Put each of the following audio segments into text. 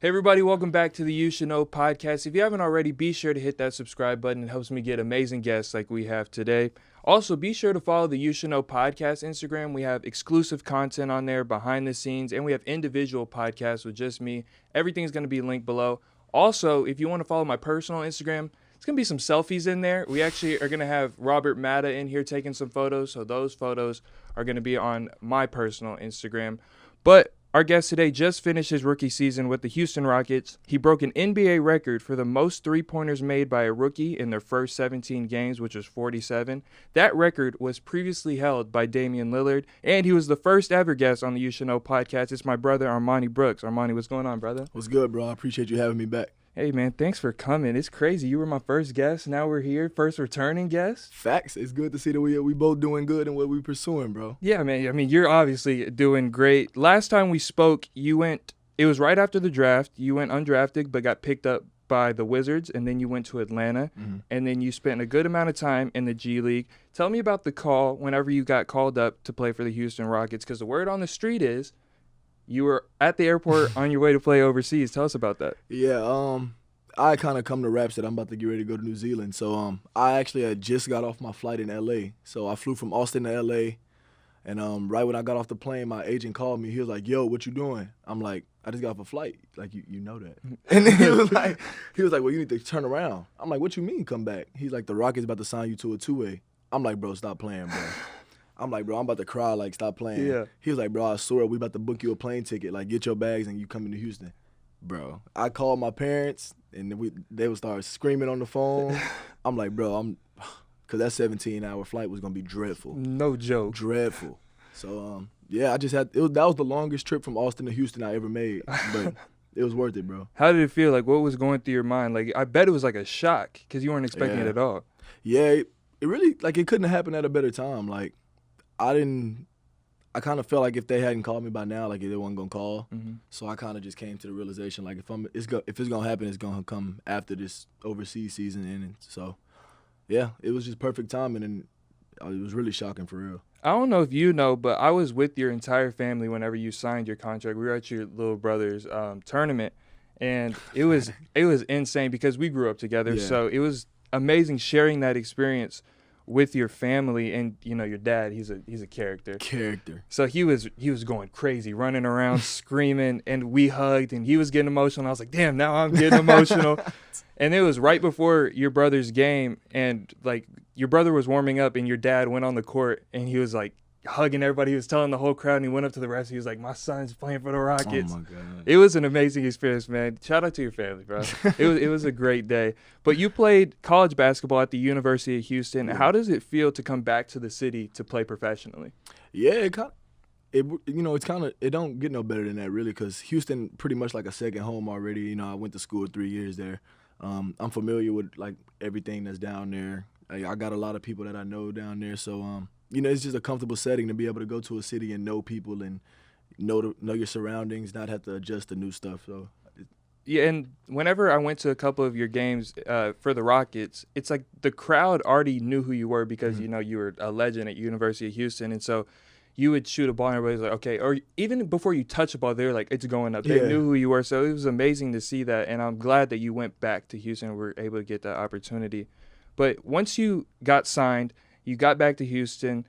Hey everybody, welcome back to the You Should Know podcast. If you haven't already, be sure to hit that subscribe button. It helps me get amazing guests like we have today. Also, be sure to follow the You Should Know podcast Instagram. We have exclusive content on there, behind the scenes, and we have individual podcasts with just me. Everything's going to be linked below. Also, if you want to follow my personal Instagram, it's going to be some selfies in there. We actually are going to have Robert Matta in here taking some photos, so those photos are going to be on my personal Instagram. But our guest today just finished his rookie season with the Houston Rockets. He broke an NBA record for the most three-pointers made by a rookie in their first 17 games, which was 47. That record was previously held by Damian Lillard, and he was the first ever guest on the You Should Know podcast. It's my brother, Armoni Brooks. Armoni, what's going on, brother? What's good, bro? I appreciate you having me back. Hey, man, thanks for coming. It's crazy. You were my first guest. Now we're here, first returning guest. Facts. It's good to see that we both doing good in what we pursuing, bro. Yeah, man. I mean, you're obviously doing great. Last time we spoke, it was right after the draft. You went undrafted, but got picked up by the Wizards, and then you went to Atlanta, and then you spent a good amount of time in the G League. Tell me about the call whenever you got called up to play for the Houston Rockets, because the word on the street is you were at the airport on your way to play overseas. Tell us about that. Yeah, I kind of come to raps that I'm about to get ready to go to New Zealand. So I actually had just got off my flight in L.A. So I flew from Austin to L.A., and right when I got off the plane, my agent called me. He was like, yo, what you doing? I'm like, I just got off a flight. Like, you know that. And then he was like, well, you need to turn around. I'm like, what you mean come back? He's like, the Rockets about to sign you to a two-way. I'm like, bro, stop playing, bro. I'm like, bro, I'm about to cry, like, stop playing. Yeah. He was like, bro, I swear, we about to book you a plane ticket. Like, get your bags and you coming to Houston. Bro, I called my parents, and they would start screaming on the phone. I'm like, bro, because that 17-hour flight was going to be dreadful. No joke. Dreadful. So, yeah, that was the longest trip from Austin to Houston I ever made, but it was worth it, bro. How did it feel? Like, what was going through your mind? Like, I bet it was like a shock because you weren't expecting it at all. Yeah, it really, like, it couldn't have happened at a better time. Like, I kind of felt like if they hadn't called me by now, like, they weren't gonna call. So I kind of just came to the realization, like, if it's gonna happen, it's gonna come after this overseas season ending. So, yeah, it was just perfect timing, and it was really shocking for real. I don't know if you know, but I was with your entire family whenever you signed your contract. We were at your little brother's tournament, and it was insane because we grew up together. Yeah. So it was amazing sharing that experience with your family. And you know, your dad, he's a character. So he was going crazy, running around, screaming, and we hugged, and he was getting emotional. I was like, damn, now I'm getting emotional. And it was right before your brother's game, and like your brother was warming up, and your dad went on the court, and he was like hugging everybody. He was telling the whole crowd, and he went up to the refs. He was like, my son's playing for the Rockets. Oh, my God. It was an amazing experience, man. Shout out to your family, bro. It was a great day. But you played college basketball at the University of Houston. Yeah. How does it feel to come back to the city to play professionally? Yeah, it don't get no better than that, really, because Houston pretty much like a second home already. You know, I went to school 3 years there. I'm familiar with, like, everything that's down there. I got a lot of people that I know down there, so you know, it's just a comfortable setting to be able to go to a city and know people and know your surroundings, not have to adjust to new stuff. So Yeah, and whenever I went to a couple of your games for the Rockets, it's like the crowd already knew who you were because, you know, you were a legend at University of Houston. And so you would shoot a ball and everybody's like, okay. Or even before you touch the ball, they're like, it's going up. They Yeah. knew who you were. So it was amazing to see that. And I'm glad that you went back to Houston and were able to get that opportunity. But once you got signed, you got back to Houston,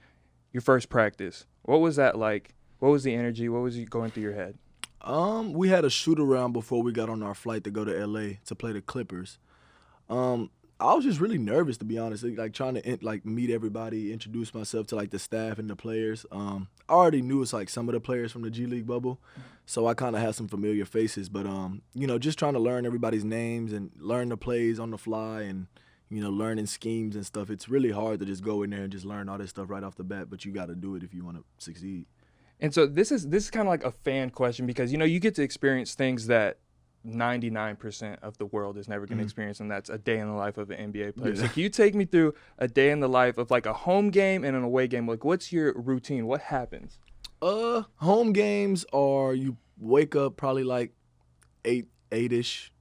your first practice. What was that like? What was the energy? What was going through your head? We had a shoot around before we got on our flight to go to LA to play the Clippers. I was just really nervous, to be honest, like trying to meet everybody, introduce myself to like the staff and the players. I already knew it's like some of the players from the G League bubble, so I kind of had some familiar faces. But you know, just trying to learn everybody's names and learn the plays on the fly, and you know, learning schemes and stuff. It's really hard to just go in there and just learn all this stuff right off the bat, but you got to do it if you want to succeed. And so this is kind of like a fan question because, you know, you get to experience things that 99% of the world is never going to experience, and that's a day in the life of an NBA player. Yeah. So can you take me through a day in the life of like a home game and an away game? Like, what's your routine? What happens? Home games are you wake up probably like 8-ish.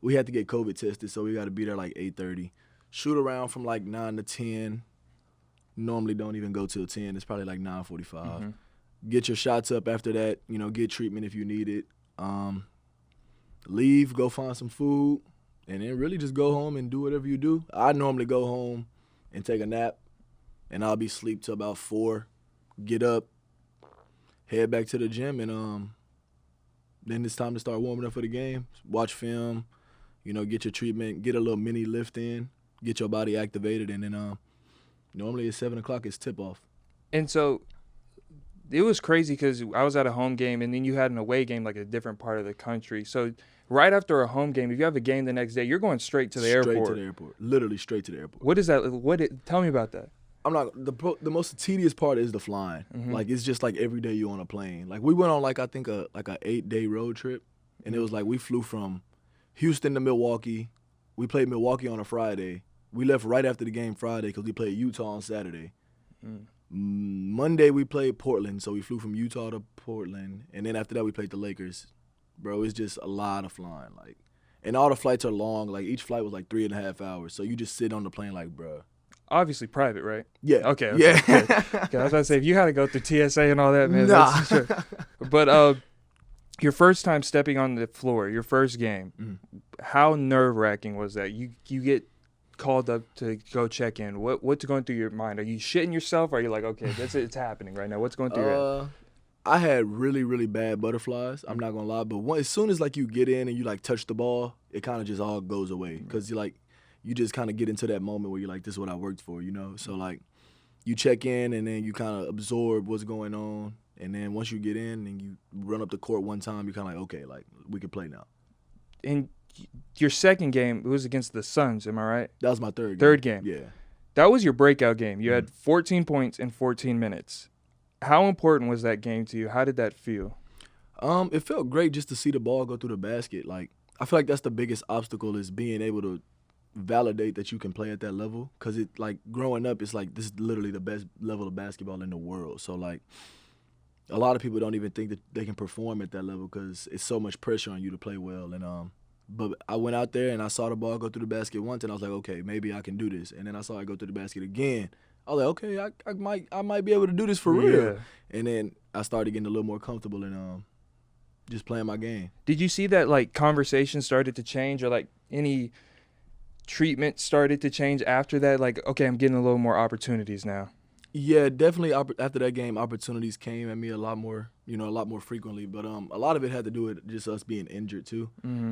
We had to get COVID tested, so we got to be there like 8:30. Shoot around from like 9 to 10. Normally don't even go till 10. It's probably like 9:45. Get your shots up after that. You know, get treatment if you need it. leave, go find some food, and then really just go home and do whatever you do. I normally go home and take a nap, and I'll be asleep till about 4, get up, head back to the gym, and then it's time to start warming up for the game, watch film, get your treatment, get a little mini lift in, get your body activated, and then normally at 7 o'clock it's tip-off. And so it was crazy because I was at a home game, and then you had an away game, like a different part of the country. So right after a home game, if you have a game the next day, you're going straight to the airport. Straight to the airport. Literally straight to the airport. What is that? Tell me about that. I'm not the most tedious part is the flying. Mm-hmm. Like it's just like every day you on a plane. Like we went on like I think a 8-day road trip, and it was like we flew from Houston to Milwaukee. We played Milwaukee on a Friday. We left right after the game Friday because we played Utah on Saturday. Monday we played Portland, so we flew from Utah to Portland, and then after that we played the Lakers. Bro, it's just a lot of flying, like, and all the flights are long. Like each flight was like 3.5 hours, so you just sit on the plane like, bro. Obviously private, right? Yeah. Okay. Yeah. Okay, I was about to say if you had to go through TSA and all that, man. Nah. That's sure. But your first time stepping on the floor, your first game, how nerve-wracking was that? You get called up to go check in. What's going through your mind? Are you shitting yourself? Or are you like, okay, it's happening right now? What's going through your head? I had really, really bad butterflies. I'm not gonna lie, but as soon as like you get in and you like touch the ball, it kind of just all goes away because you just kind of get into that moment where you're like, this is what I worked for, So like you check in and then you kind of absorb what's going on, and then once you get in and you run up the court one time, you're kind of like, okay, like we can play now. And your second game, it was against the Suns, am I right? That was my third game. Third game. Yeah. That was your breakout game. You had 14 points in 14 minutes. How important was that game to you? How did that feel? It felt great just to see the ball go through the basket. Like I feel like that's the biggest obstacle is being able to validate that you can play at that level. Because it like growing up, it's like this is literally the best level of basketball in the world. So like a lot of people don't even think that they can perform at that level because it's so much pressure on you to play well. And but I went out there and I saw the ball go through the basket once, and I was like, okay, maybe I can do this. And then I saw it go through the basket again. I was like, okay, I might be able to do this for real. And then I started getting a little more comfortable and just playing my game. Did you see that like conversation started to change, or like any treatment started to change after that? Like, okay, I'm getting a little more opportunities now. Yeah, definitely. After that game, opportunities came at me a lot more frequently. But a lot of it had to do with just us being injured too.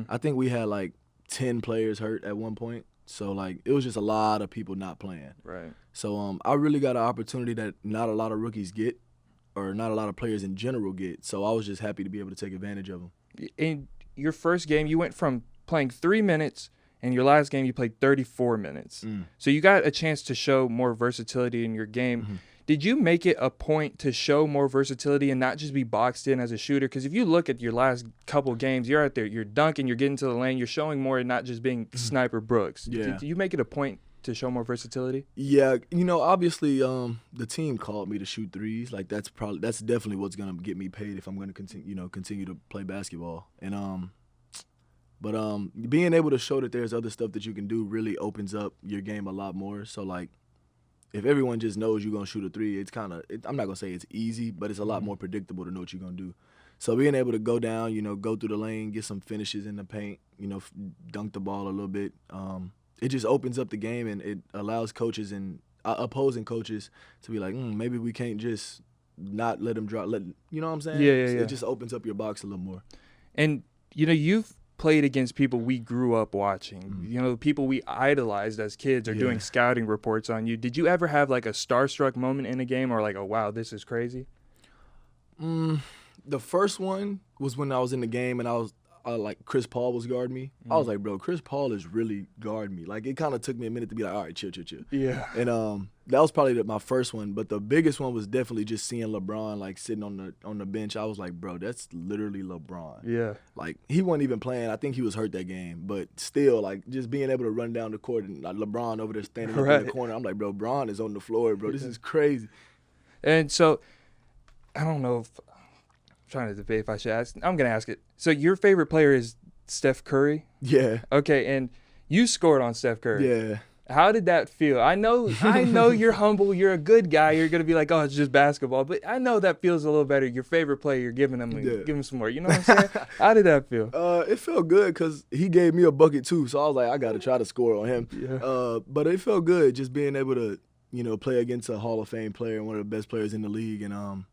I think we had like 10 players hurt at one point. So, like, it was just a lot of people not playing. Right. So, I really got an opportunity that not a lot of rookies get, or not a lot of players in general get. So, I was just happy to be able to take advantage of them. In your first game, you went from playing 3 minutes, and your last game, you played 34 minutes. So, you got a chance to show more versatility in your game. Did you make it a point to show more versatility and not just be boxed in as a shooter? Because if you look at your last couple games, you're out there, you're dunking, you're getting to the lane, you're showing more and not just being Sniper Brooks. Yeah. Did you make it a point to show more versatility? Yeah, obviously the team called me to shoot threes. Like that's definitely what's gonna get me paid if I'm gonna continue to play basketball. And but being able to show that there's other stuff that you can do really opens up your game a lot more. So like, if everyone just knows you're going to shoot a three, it's kind of I'm not going to say it's easy, but it's a lot more predictable to know what you're going to do. So being able to go down, go through the lane, get some finishes in the paint, dunk the ball a little bit, it just opens up the game, and it allows coaches and opposing coaches to be like, maybe we can't just not let them drop. You know what I'm saying? Yeah. It just opens up your box a little more. And, you've played against people we grew up watching. People we idolized as kids are doing scouting reports on you. Did you ever have like a starstruck moment in a game, or like, oh wow, this is crazy? The first one was when I was in the game and I was like Chris Paul was guarding me. I was like, bro, Chris Paul is really guarding me. Like it kind of took me a minute to be like, all right, chill. Yeah. And that was probably my first one, but the biggest one was definitely just seeing LeBron like sitting on the bench. I was like, bro, that's literally LeBron. Yeah. Like he wasn't even playing. I think he was hurt that game, but still, like just being able to run down the court and like LeBron over there standing up in the corner. I'm like, bro, Bron is on the floor, bro. This is crazy. And so, I don't know if I'm trying to debate if I should ask. I'm gonna ask it. So your favorite player is Steph Curry? Yeah. Okay, and you scored on Steph Curry. Yeah. How did that feel? I know you're humble. You're a good guy. You're gonna be like, oh, it's just basketball. But I know that feels a little better. Your favorite player, you're giving him some more. You know what I'm saying? How did that feel? It felt good because he gave me a bucket too. So I was like, I got to try to score on him. Yeah. But it felt good just being able to, play against a Hall of Fame player and one of the best players in the league, and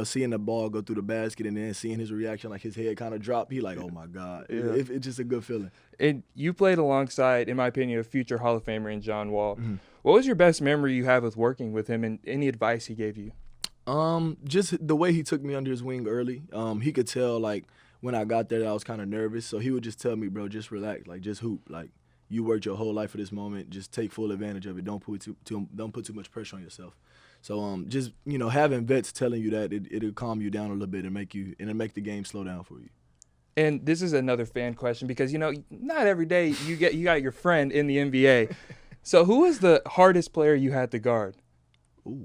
seeing the ball go through the basket and then seeing his reaction, like his head kind of drop. He like, oh my God, it's just a good feeling. And you played alongside, in my opinion, a future Hall of Famer in John Wall. Mm-hmm. What was your best memory you have with working with him, and any advice he gave you? Just the way he took me under his wing early. He could tell like when I got there that I was kind of nervous, so he would just tell me, bro, just relax, like just hoop, like you worked your whole life for this moment, just take full advantage of it. Don't put too much pressure on yourself. So just having vets telling you that it'll calm you down a little bit and make the game slow down for you. And this is another fan question because not every day you got your friend in the NBA. So who was the hardest player you had to guard? Ooh,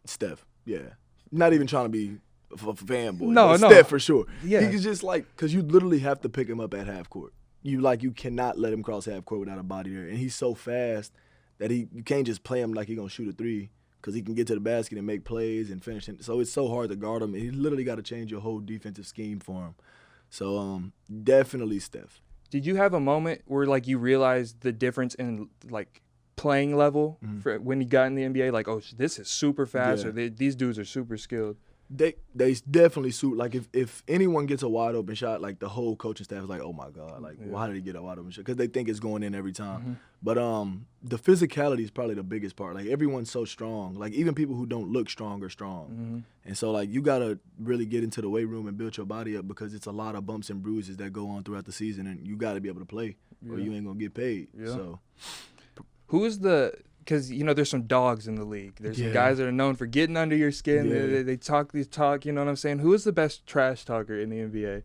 Steph. Yeah, not even trying to be a fanboy. No, Steph for sure. Yeah, he's just like because you literally have to pick him up at half court. You cannot let him cross half court without a body there, and he's so fast that you can't just play him like he's gonna shoot a three because he can get to the basket and make plays and finish it. So it's so hard to guard him, and you literally got to change your whole defensive scheme for him. So definitely Steph. Did you have a moment where like you realized the difference in like playing level for when you got in the NBA? Like, oh, this is super fast, or these dudes are super skilled. They definitely suit. Like if anyone gets a wide open shot, like the whole coaching staff is like, oh my God, like why did he get a wide open shot? Because they think it's going in every time. Mm-hmm. But the physicality is probably the biggest part. Like everyone's so strong. Like even people who don't look strong are strong. Mm-hmm. And so like you gotta really get into the weight room and build your body up because it's a lot of bumps and bruises that go on throughout the season, and you gotta be able to play or you ain't gonna get paid. Yeah. So who is because there's some dogs in the league. There's some guys that are known for getting under your skin. Yeah. They talk these talk. You know what I'm saying? Who is the best trash talker in the NBA?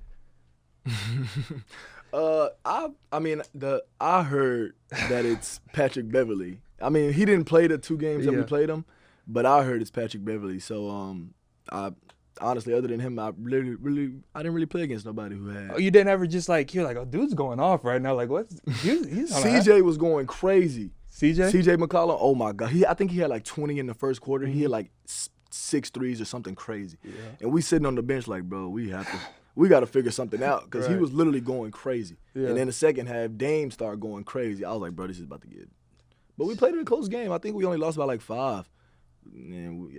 I heard that it's Patrick Beverly. I mean, he didn't play the 2 games that we played him, but I heard it's Patrick Beverly. So I honestly, other than him, I didn't really play against nobody who had. Oh, you didn't ever just like you're like, oh, dude's going off right now. Like what? He's CJ was going crazy. CJ McCollum, oh my God. I think he had like 20 in the first quarter. He had like 6 threes or something crazy. Yeah. And we sitting on the bench like, bro, we got to figure something out because he was literally going crazy. Yeah. And then the second half, Dame started going crazy. I was like, bro, this is about to get. But we played in a close game. I think we only lost by like 5. And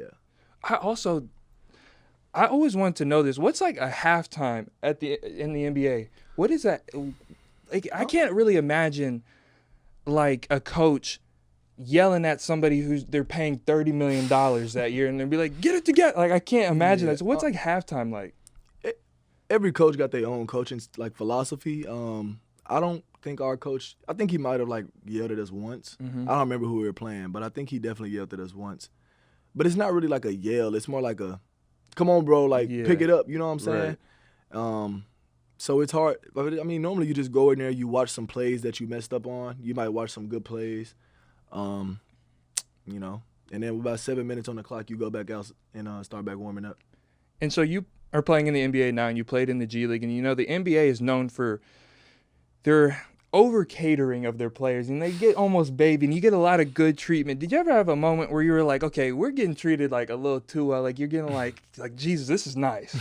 I always wanted to know this. What's like a halftime in the NBA? What is that? Like I can't really imagine like a coach yelling at somebody who's they're paying $30 million that year and they'll be like, get it together. Like I can't imagine that. So what's like halftime like? Every coach got their own coaching like philosophy. I don't think our coach, I think he might have like yelled at us once. Mm-hmm. I don't remember who we were playing, but I think he definitely yelled at us once. But it's not really like a yell. It's more like a, come on, bro, like pick it up. You know what I'm saying? Right. So it's hard. I mean, normally you just go in there, you watch some plays that you messed up on. You might watch some good plays, and then with about 7 minutes on the clock, you go back out and start back warming up. And so you are playing in the NBA now, and you played in the G League, and the NBA is known for their over-catering of their players, and they get almost baby, and you get a lot of good treatment. Did you ever have a moment where you were like, okay, we're getting treated like a little too well, like you're getting like Jesus, this is nice?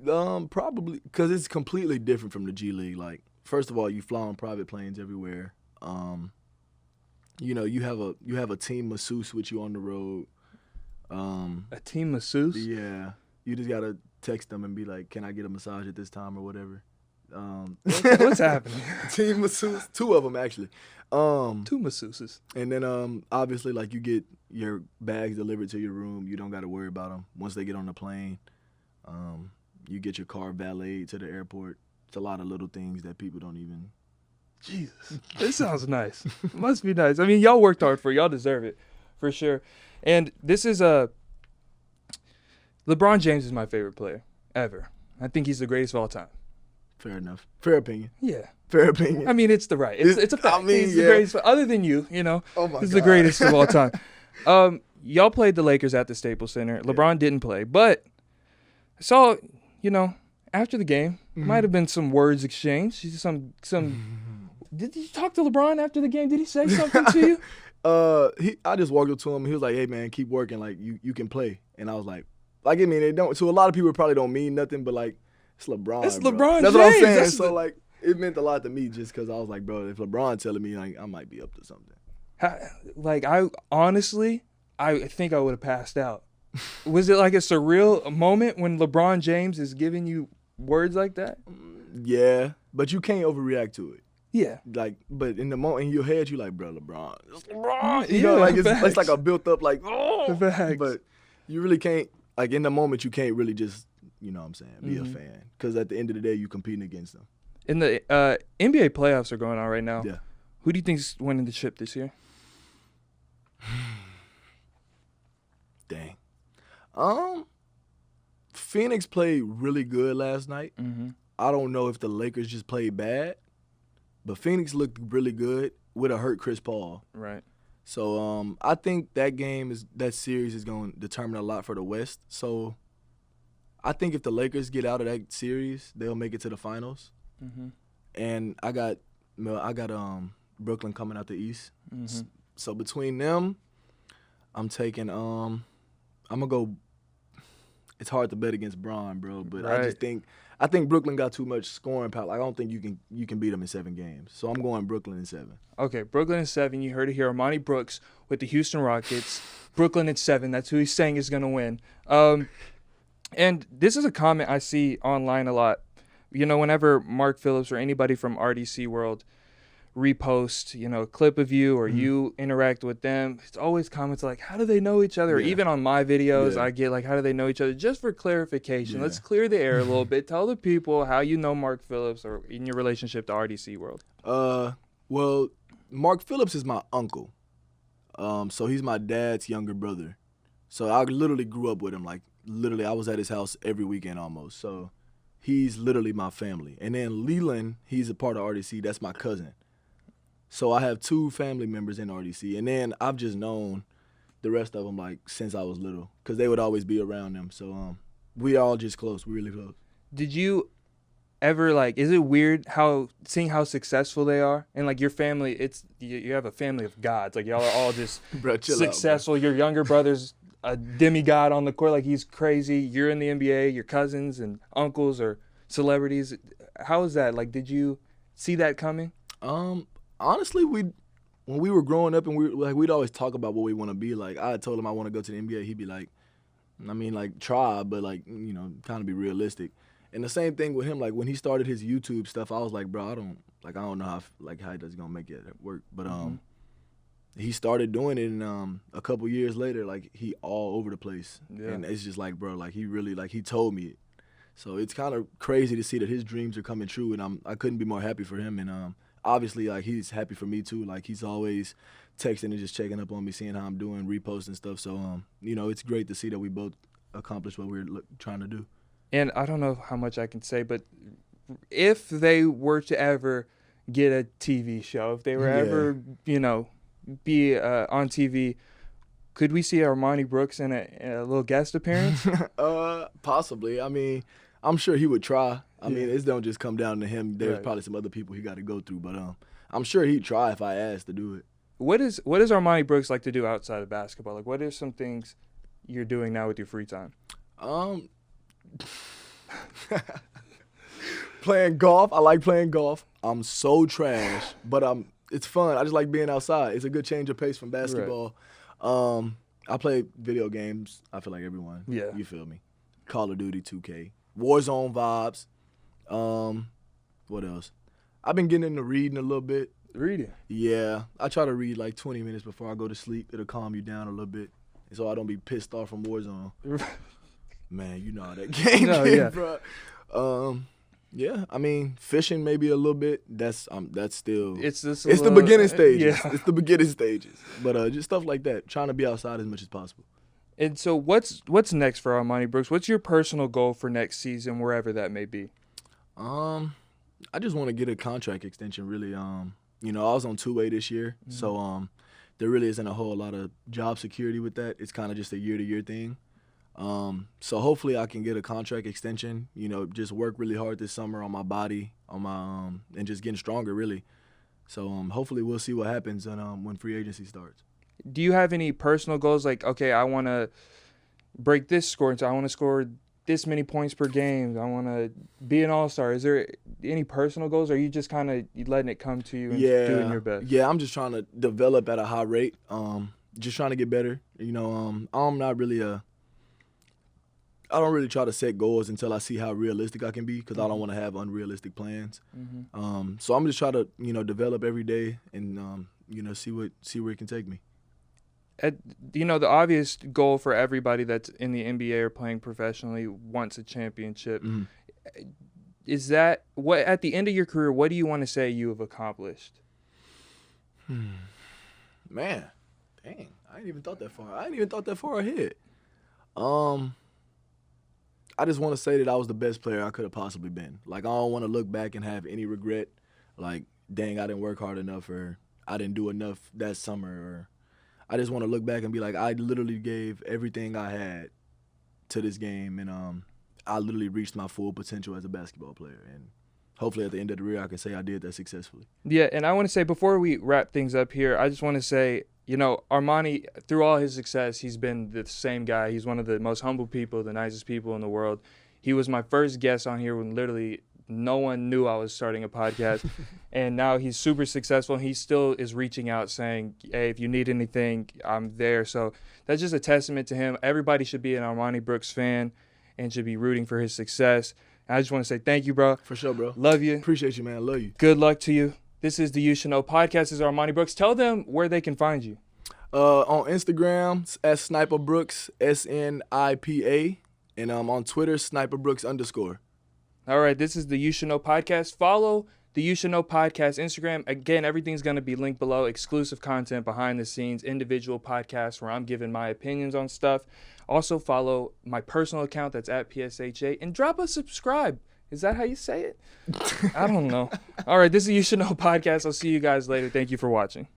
Probably because it's completely different from the G League. Like, first of all, you fly on private planes everywhere. You have a team masseuse with you on the road. A team masseuse? Yeah, you just gotta text them and be like, "Can I get a massage at this time or whatever?" What's happening? Team masseuse, 2 of them actually. 2 masseuses. And then obviously like you get your bags delivered to your room. You don't got to worry about them once they get on the plane. You get your car valeted to the airport. It's a lot of little things that people don't even. Jesus, this sounds nice. It must be nice. I mean, y'all worked hard for it. Y'all deserve it, for sure. And this is LeBron James is my favorite player ever. I think he's the greatest of all time. Fair enough. Fair opinion. Yeah. Fair opinion. I mean, it's the right. It's a fact. I mean, he's the greatest. Other than you, Oh my he's God. the greatest of all time. Y'all played the Lakers at the Staples Center. LeBron didn't play, but I saw, after the game, might have been some words exchanged. Some. Did you talk to LeBron after the game? Did he say something to you? I just walked up to him and he was like, "Hey man, keep working. Like you can play." And I was like, I mean, they don't. So a lot of people probably don't mean nothing, but like it's LeBron. It's bro. LeBron That's James. what I'm saying. That's So like it meant a lot to me just because I was like, bro, if LeBron telling me, like I might be up to something. Like I honestly, I think I would have passed out. Was it like a surreal moment when LeBron James is giving you words like that? Yeah, but you can't overreact to it. Yeah. Like, but in the moment in your head, you like, bro, LeBron. It's LeBron. Yeah, You know, like it's facts. like a built up, like, oh. Facts. But you really can't, like in the moment, you can't really just, you know what I'm saying, be a fan. Because at the end of the day, you're competing against them. In the NBA playoffs are going on right now. Yeah. Who do you think's winning the chip this year? Dang. Phoenix played really good last night. Mm-hmm. I don't know if the Lakers just played bad, but Phoenix looked really good with a hurt Chris Paul. Right. So I think that series is going to determine a lot for the West. So I think if the Lakers get out of that series, they'll make it to the finals. Mm-hmm. And I got Brooklyn coming out the East. Mm-hmm. So between them, I'm taking I'm gonna go. It's hard to bet against Bron, bro, but Right. I think Brooklyn got too much scoring power. Like, I don't think you can beat them in 7 games. So I'm going Brooklyn in 7. Okay, Brooklyn in 7. You heard it here. Armoni Brooks with the Houston Rockets. Brooklyn in 7. That's who he's saying is going to win. And this is a comment I see online a lot. You know, whenever Mark Phillips or anybody from RDC World repost, you know, a clip of you or you interact with them, it's always comments like, how do they know each other? Or even on my videos, I get like, how do they know each other? Just for clarification, let's clear the air a little bit. Tell the people how you know Mark Phillips or in your relationship to RDC World. Well, Mark Phillips is my uncle. So he's my dad's younger brother. So I literally grew up with him. Like, literally, I was at his house every weekend almost. So he's literally my family. And then Leland, he's a part of RDC. That's my cousin. So I have 2 family members in RDC. And then I've just known the rest of them, like, since I was little. Because they would always be around them. So we all just close. We really close. Did you ever, like, is it weird seeing how successful they are? And, like, your family, you have a family of gods. Like, y'all are all just Bro, chill successful. out, bro. Your younger brother's a demigod on the court. Like, he's crazy. You're in the NBA. Your cousins and uncles are celebrities. How is that? Like, did you see that coming? Honestly, when we were growing up and we'd always talk about what we want to be. Like, I told him I want to go to the NBA. He'd be like, I mean, like, try, but, like, you know, kind of be realistic. And the same thing with him. Like, when he started his YouTube stuff, I was like, bro, I don't know how he's gonna make it work. But he started doing it, and a couple years later, like, he all over the place. Yeah. And it's just like, bro, like, he really, like, he told me it. So it's kind of crazy to see that his dreams are coming true, and I couldn't be more happy for him. And obviously, like, he's happy for me too. Like, he's always texting and just checking up on me, seeing how I'm doing, reposting stuff. So you know, it's great to see that we both accomplished what we're trying to do. And I don't know how much I can say, but if they were to ever get a TV show, if they were ever, you know, be on TV, could we see Armoni Brooks in a little guest appearance? Possibly. I mean, I'm sure he would try. I mean, it don't just come down to him. There's probably some other people he got to go through, but I'm sure he'd try if I asked to do it. What does Armoni Brooks like to do outside of basketball? Like, what are some things you're doing now with your free time? Playing golf. I like playing golf. I'm so trash, but it's fun. I just like being outside. It's a good change of pace from basketball. Right. I play video games. I feel like everyone. Yeah. You feel me? Call of Duty 2K. Warzone vibes. What else? I've been getting into reading a little bit. Reading? Yeah. I try to read like 20 minutes before I go to sleep. It'll calm you down a little bit, so I don't be pissed off from Warzone. Man, you know how that game bro. Yeah, I mean, fishing maybe a little bit. That's still. It's the beginning stages. Yeah. It's the beginning stages. But just stuff like that. Trying to be outside as much as possible. And so, what's next for Armoni Brooks? What's your personal goal for next season, wherever that may be? I just want to get a contract extension. Really, you know, I was on 2A this year, so there really isn't a whole lot of job security with that. It's kind of just a year-to-year thing. So hopefully I can get a contract extension, you know, just work really hard this summer on my body, on my and just getting stronger really. So hopefully we'll see what happens when free agency starts. Do you have any personal goals? Like, okay, I want to break this score. So I want to score this many points per game. I want to be an all-star. Is there any personal goals, or are you just kind of letting it come to you and doing your best? Yeah, I'm just trying to develop at a high rate. Just trying to get better. You know, I'm not really I don't really try to set goals until I see how realistic I can be, because I don't want to have unrealistic plans. So I'm just trying to, develop every day and, see where it can take me. The obvious goal for everybody that's in the NBA or playing professionally wants a championship. Is that what, at the end of your career, what do you want to say you have accomplished? Man, dang, I ain't even thought that far ahead. I just want to say that I was the best player I could have possibly been. Like, I don't want to look back and have any regret. Like, dang, I didn't work hard enough, or I didn't do enough that summer. Or I just want to look back and be like, I literally gave everything I had to this game, and I literally reached my full potential as a basketball player. And hopefully at the end of the career I can say I did that successfully. Yeah, and I want to say, before we wrap things up here, I just want to say, Armoni, through all his success, he's been the same guy. He's one of the most humble people, the nicest people in the world. He was my first guest on here when literally no one knew I was starting a podcast. And now he's super successful, and he still is reaching out saying, hey, if you need anything, I'm there. So that's just a testament to him. Everybody should be an Armoni Brooks fan and should be rooting for his success. And I just want to say thank you, bro. For sure, bro. Love you. Appreciate you, man. Love you. Good luck to you. This is the You Should Know podcast. This is Armoni Brooks. Tell them where they can find you. On Instagram, at Sniper Brooks, SNIPA. And on Twitter, Sniper Brooks _. All right, this is the You Should Know podcast. Follow the You Should Know podcast Instagram. Again, everything's going to be linked below. Exclusive content, behind the scenes, individual podcasts where I'm giving my opinions on stuff. Also follow my personal account, that's at PSHA, and drop a subscribe. Is that how you say it? I don't know. All right, this is You Should Know podcast. I'll see you guys later. Thank you for watching.